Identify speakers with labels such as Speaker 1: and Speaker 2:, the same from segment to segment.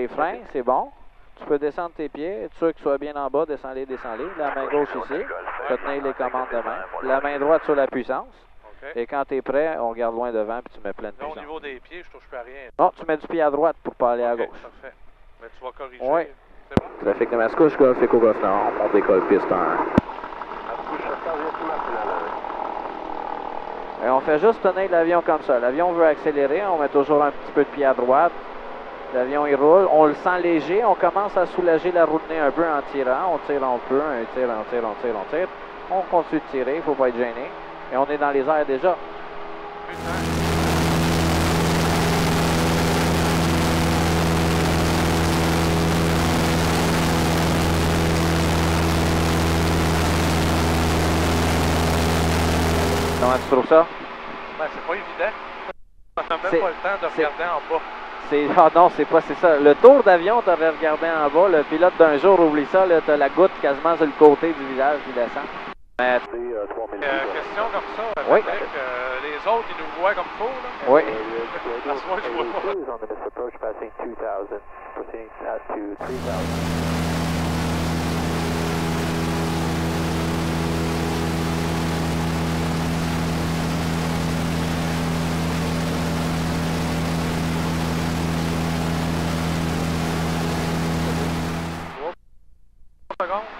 Speaker 1: les freins, c'est bon. Tu peux descendre tes pieds, être sûr qu'ils soient bien en bas, descends-les, descends-les. La main gauche ici, retenez les commandes de main. La main droite sur la puissance.
Speaker 2: Okay.
Speaker 1: Et quand tu es prêt, on regarde loin devant puis tu mets pleine
Speaker 2: Là,
Speaker 1: puissance.
Speaker 2: au niveau des pieds, je touche plus à rien.
Speaker 1: Non, tu mets du pied à droite pour pas aller à gauche.
Speaker 2: Parfait. Mais tu vas corriger.
Speaker 1: Oui.
Speaker 2: C'est bon?
Speaker 1: Trafic de Mascouche, Golf Echo Golf Nord, on décolle piste 1. Et on fait juste tenir l'avion comme ça. L'avion veut accélérer, on met toujours un petit peu de pied à droite. L'avion il roule, on le sent léger, on commence à soulager la roue de nez un peu en tirant. On tire un peu, on tire, on tire, on tire, on tire. On continue de tirer, il ne faut pas être gêné. Et on est dans les airs déjà. Comment tu trouves ça?
Speaker 2: Ben, c'est pas évident. On n'a même pas le temps de regarder en bas.
Speaker 1: Ah non, c'est ça. Le tour d'avion, tu aurais regardé en bas. Le pilote d'un jour, oublie ça, tu as la goutte quasiment sur le côté du visage qui descend.
Speaker 2: Question comme ça,
Speaker 1: oui.
Speaker 2: Les autres, ils nous voient comme faux, là?
Speaker 1: Oui.
Speaker 2: Parce que moi, je vois pas.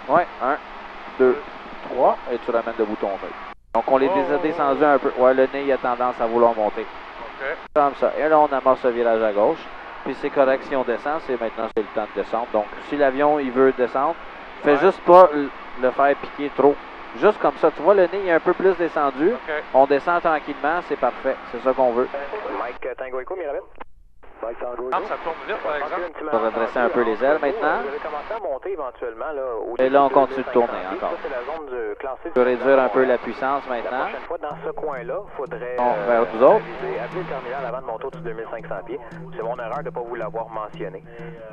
Speaker 1: Oui, 1, 2, 3, et tu ramènes le bouton nez. Donc on les a descendus un peu. Ouais, le nez il a tendance à vouloir monter.
Speaker 2: OK.
Speaker 1: Comme ça. Et là, on amorce le virage à gauche. Puis c'est correct si on descend, c'est maintenant c'est le temps de descendre. Donc si l'avion il veut descendre, fais juste pas le faire piquer trop. Juste comme ça. Tu vois, le nez il est un peu plus descendu.
Speaker 2: Okay.
Speaker 1: On descend tranquillement, c'est parfait. C'est ça qu'on veut.
Speaker 3: Mike Tango Echo, Mirabel.
Speaker 2: Ah, ça tourne vite, par exemple.
Speaker 1: On va redresser un peu les ailes maintenant.
Speaker 3: Vous allez commencer à monter éventuellement. Là,
Speaker 1: et là, on continue de tourner encore.
Speaker 3: Ça, c'est la zone classée.
Speaker 1: On peut réduire un peu la puissance maintenant.
Speaker 3: La prochaine fois, dans ce coin-là, il faudrait
Speaker 1: vers nous autres.
Speaker 3: appeler le terminal avant de monter au-dessus de 2500 pieds. C'est mon erreur de ne pas vous l'avoir mentionné.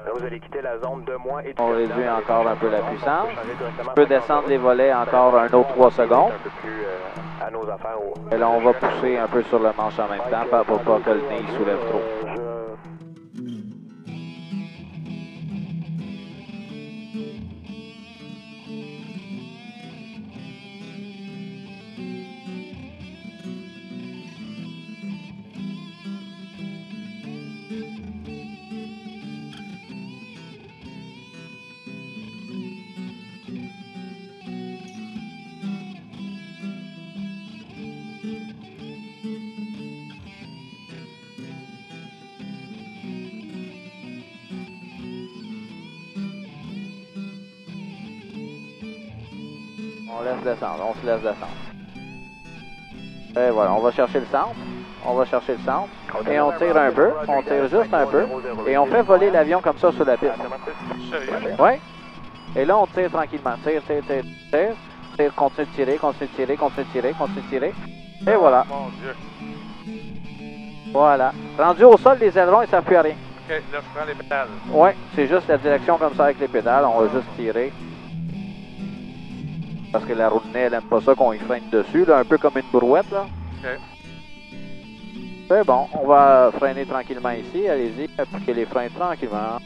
Speaker 3: Là, vous allez quitter la zone de moi et du
Speaker 1: on réduit encore un peu la puissance.
Speaker 3: On
Speaker 1: peut descendre les volets encore un autre 3 secondes.
Speaker 3: Un peu plus à nos affaires.
Speaker 1: Et là, on va pousser un peu sur le manche en même temps pour pas que le nez soulève trop. On laisse descendre, on se laisse descendre. Et voilà, on va chercher le centre. On va chercher le centre. Et on tire un peu. On tire juste un peu. Et on fait voler l'avion comme ça sur la piste. Oui. Et là, on tire tranquillement. Tire, tire, tire, tire. Tire, continue de tirer, continue de tirer, continue de tirer, continue de tirer. Et voilà.
Speaker 2: Mon Dieu.
Speaker 1: Voilà. Rendu au sol, les ailerons, ils ne savent plus à rien.
Speaker 2: OK, là, je prends les pédales.
Speaker 1: Oui, c'est juste la direction comme ça avec les pédales. On va juste tirer. Parce que la roue de nez, elle aime pas ça qu'on y freine dessus, là, un peu comme une brouette, là.
Speaker 2: OK.
Speaker 1: C'est bon, on va freiner tranquillement ici, allez-y, appliquez les freins tranquillement.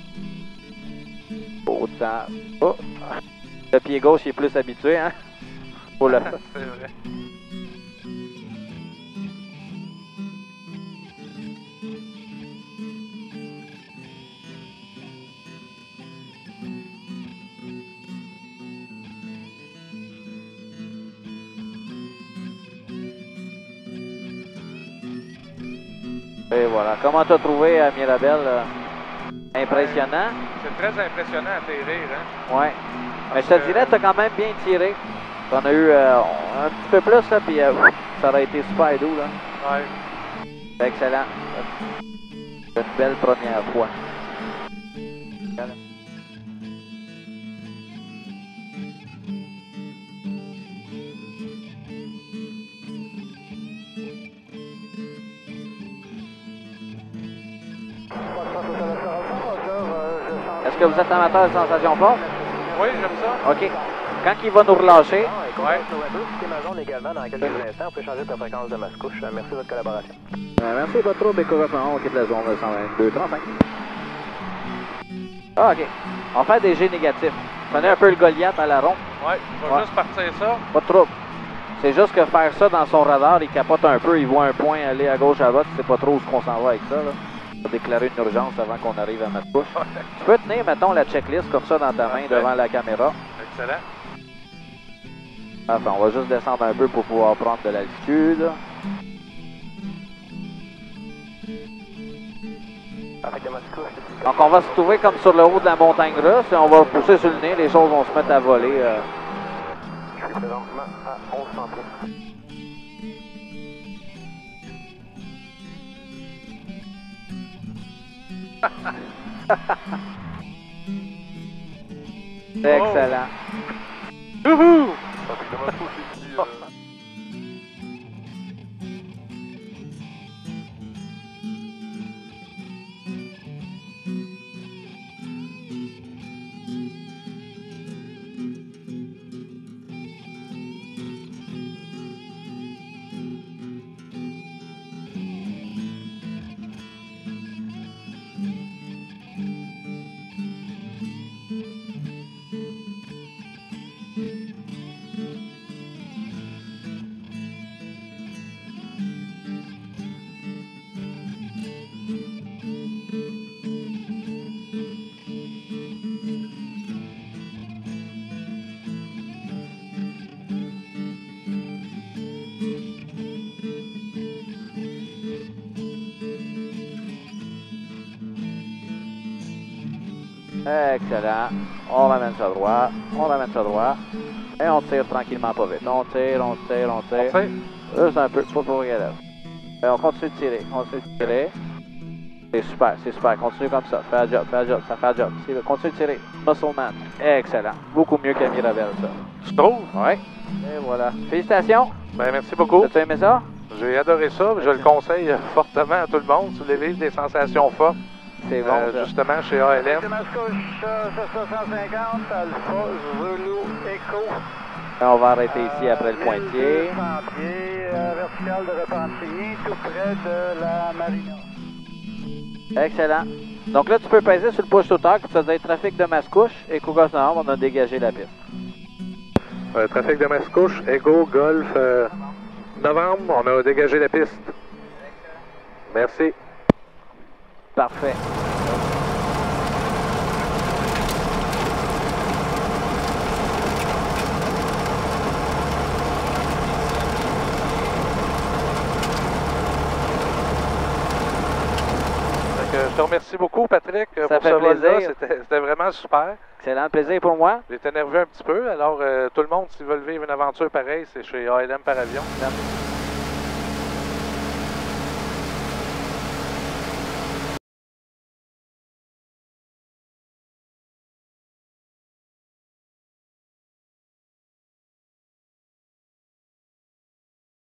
Speaker 1: Autant. Oh. Le pied gauche, il est plus habitué, hein? Faut le...
Speaker 2: C'est vrai.
Speaker 1: Et voilà. Comment t'as trouvé Mirabel? Impressionnant?
Speaker 2: C'est très impressionnant à atterrir, hein?
Speaker 1: Ouais. Mais je te dirais, t'as quand même bien tiré. T'en as eu un petit peu plus, là, puis ça aurait été super doux, là.
Speaker 2: Ouais.
Speaker 1: Excellent. Une belle première fois. Est-ce que vous êtes amateur de sensations fortes?
Speaker 2: Oui, j'aime ça.
Speaker 1: OK. Quand il va nous relâcher...
Speaker 3: Ouais. Quittez ma zone également dans quelques instants. Vous pouvez changer de fréquence de Mascouche. Merci de votre collaboration.
Speaker 1: merci, pas trop. On quitte la zone 122 35. Ah, ok. On va faire des G négatifs. Prenez un peu le Goliath à la ronde.
Speaker 2: Ouais, je vais juste partir ça.
Speaker 1: Pas de trouble. C'est juste que faire ça dans son radar, il capote un peu, il voit un point aller à gauche, à droite, il sait pas trop où on s'en va avec ça. Là. On va déclarer une urgence avant qu'on arrive à Mascouche. Tu peux tenir, mettons, la checklist comme ça dans ta main devant la caméra.
Speaker 2: Excellent.
Speaker 1: Enfin, on va juste descendre un peu pour pouvoir prendre de l'altitude. Donc on va se trouver comme sur le haut de la montagne russe et on va pousser sur le nez, les choses vont se mettre à voler.
Speaker 3: Je suis présentement à 1100 pieds.
Speaker 1: C'est excellent.
Speaker 2: Youhou!
Speaker 1: Excellent. On ramène ça droit. On ramène ça droit. Et on tire tranquillement pas vite. On tire, on tire, on tire.
Speaker 2: Parfait.
Speaker 1: Juste un peu, pas pour regarder. Et on continue de tirer. Continue de tirer. C'est super, c'est super. Continue comme ça. Fais un job, ça fait un job. Continue de tirer. Muscle man. Excellent. Beaucoup mieux qu'à Mirabel, ça.
Speaker 2: Tu trouves?
Speaker 1: Ouais. Et voilà. Félicitations.
Speaker 2: Ben, merci beaucoup.
Speaker 1: As-tu aimé ça?
Speaker 2: J'ai adoré ça. Je le conseille fortement à tout le monde. Si vous voulez vivre des sensations fortes,
Speaker 1: C'est bon. ça.
Speaker 2: justement chez ALM.
Speaker 3: Mascouche, 750, Alpha, Zulu, Echo.
Speaker 1: On va arrêter ici après le pointier.
Speaker 3: Vertical de Repentigny, tout près de la marina.
Speaker 1: Excellent. Donc là, tu peux peser sur le push to talk, ça veut dire trafic de Mascouche et Cougar Nord, on a dégagé la piste.
Speaker 2: Trafic de Mascouche, Ego, Golf, novembre, on a dégagé la piste. Merci.
Speaker 1: Parfait.
Speaker 2: Je te remercie beaucoup, Patrick,
Speaker 1: Ça
Speaker 2: pour
Speaker 1: fait
Speaker 2: ce vol-là.
Speaker 1: plaisir.
Speaker 2: C'était vraiment super.
Speaker 1: Excellent, plaisir pour moi.
Speaker 2: J'étais nerveux un petit peu. Alors, tout le monde, s'ils veulent vivre une aventure pareille, c'est chez ALM par avion.
Speaker 1: Merci.